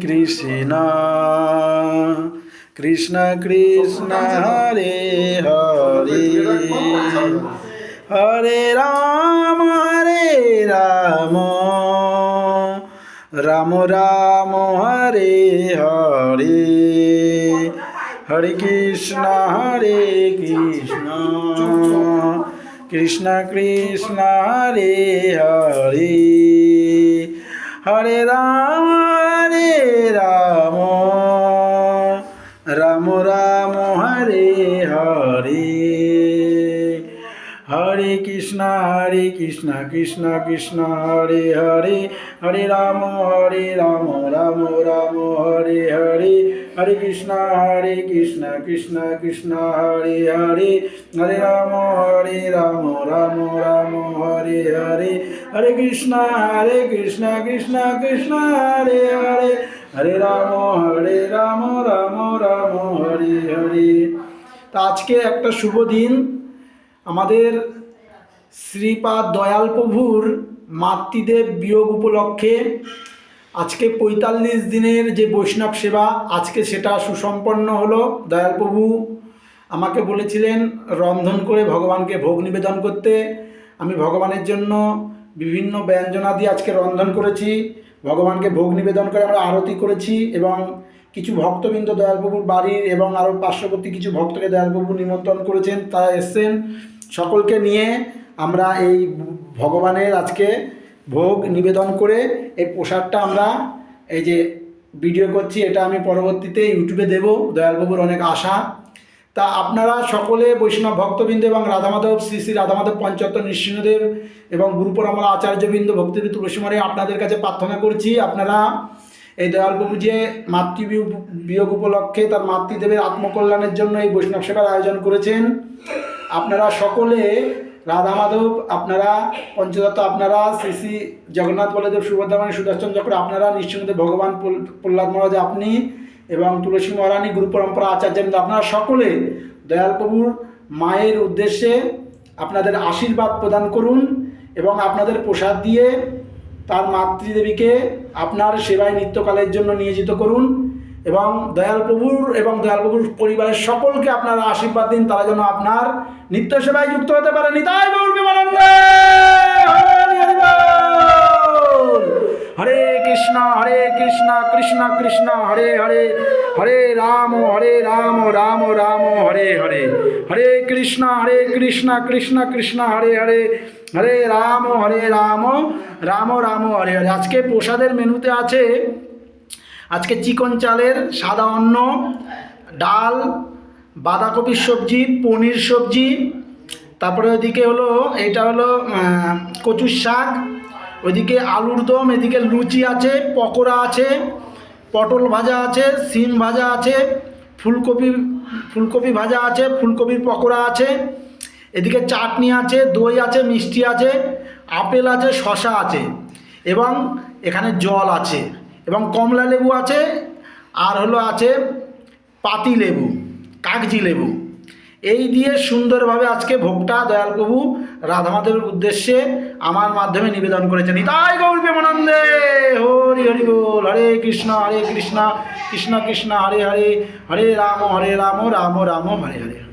কৃষ্ণ কৃষ্ণ কৃষ্ণ হরে হরে হরে রাম রাম রাম হরে হরে হরে কৃষ্ণ কৃষ্ণ কৃষ্ণ হরে হরে হরে রাম রাম রাম হরে হরে হরে কৃষ্ণ কৃষ্ণ কৃষ্ণ হরে হরে হরে রাম রাম রাম হরে হরে হরে কৃষ্ণ কৃষ্ণ কৃষ্ণ হরে হরে হরে রাম রাম রাম হরে হরে হরে কৃষ্ণ কৃষ্ণ কৃষ্ণ হরে হরে হরে রাম রাম রাম হরে হরে। তা আজকে একটা শুভ দিন, আমাদের শ্রীপাদ দয়াল প্রভুর মাতৃদেব বিয়োগ উপলক্ষে আজকে ৪৫ দিনের যে বৈষ্ণব সেবা আজকে সেটা সুসম্পন্ন হলো। দয়াল প্রভু আমাকে বলেছিলেন রন্ধন করে ভগবানকে ভোগ নিবেদন করতে। আমি ভগবানের জন্য বিভিন্ন ব্যঞ্জনাদি আজকে রন্ধন করেছি, ভগবানকে ভোগ নিবেদন করে আমরা আরতি করেছি এবং কিছু ভক্তবৃন্দ দয়ালপ্রভুর বাড়ির এবং আরও পার্শ্ববর্তী কিছু ভক্তকে দয়ালপ্রভু নিমন্ত্রণ করেছেন, তারা এসছেন। সকলকে নিয়ে আমরা এই ভগবানের আজকে ভোগ নিবেদন করে এই প্রসাদটা আমরা এই যে ভিডিও করছি, এটা আমি পরবর্তীতে ইউটিউবে দেব, দয়ালপ্রভুর অনেক আশা। তা আপনারা সকলে বৈষ্ণব ভক্তবৃন্দ এবং রাধামাধব শ্রী শ্রী রাধামাধব পঞ্চত্ব নৃসিংহদেব এবং গুরুপরম্পরা আচার্যবৃন্দ ভক্তিবৃন্দ তুলসীমারে আপনাদের কাছে প্রার্থনা করছি, আপনারা এই দয়ালপ্রভু যে বিয়োগ উপলক্ষে তার মাতৃদেবের আত্মকল্যাণের জন্য এই বৈষ্ণব সেবার আয়োজন করেছেন, আপনারা সকলে রাধামাধব, আপনারা পঞ্চতত্ত্ব, আপনারা শ্রী শ্রী জগন্নাথ বলদেব সুভদ্রামণি সুদর্শন চক্র, আপনারা নৃসিংহদেব ভগবান প্রহ্লাদ মহারাজ আপনি এবং তুলসী মহারানী গুরু পরম্পরা আচার্যবৃন্দ, আপনারা সকলে দয়ালপ্রভুর মায়ের উদ্দেশ্যে আপনাদের আশীর্বাদ প্রদান করুন এবং আপনাদের প্রসাদ দিয়ে তার মাতৃদেবীকে আপনার সেবায় নিত্যকালের জন্য নিয়োজিত করুন এবং দয়ালপ্রভুর পরিবারের সকলকে আপনারা আশীর্বাদ দিন, তারা যেন আপনার নিত্য সেবায় যুক্ত হতে পারে। নিতাই গৌর প্রেমানন্দে। হরে কৃষ্ণ কৃষ্ণ কৃষ্ণ হরে হরে হরে রাম রাম রাম হরে হরে হরে কৃষ্ণ কৃষ্ণ কৃষ্ণ হরে হরে হরে রাম রাম রাম হরে হরে। আজকে প্রসাদের মেনুতে আছে আজকে চিকন চালের সাদা অন্ন, ডাল, বাঁধাকপির সবজি, পনির সবজি, তারপরে ওইদিকে হলো এটা হলো কচুর শাক, ওইদিকে আলুর দম, এদিকে লুচি আছে, পকোড়া আছে, পটল ভাজা আছে, সিম ভাজা আছে, ফুলকপি ভাজা আছে, ফুলকপির পকোড়া আছে, এদিকে চাটনি আছে, দই আছে, মিষ্টি আছে, আপেল আছে, শসা আছে এবং এখানে জল আছে এবং কমলা লেবু আছে, আর হলো আছে পাতি লেবু, কাগজি লেবু। এই দিয়ে সুন্দরভাবে আজকে ভোগটা দয়ালপ্রভু রাধামাধবের উদ্দেশ্যে আমার মাধ্যমে নিবেদন করেছেন। নিতাই গৌর প্রেমানন্দে। হরি হরি বল। হরে কৃষ্ণ কৃষ্ণ কৃষ্ণ হরে হরে হরে রাম রাম রাম হরে হরে।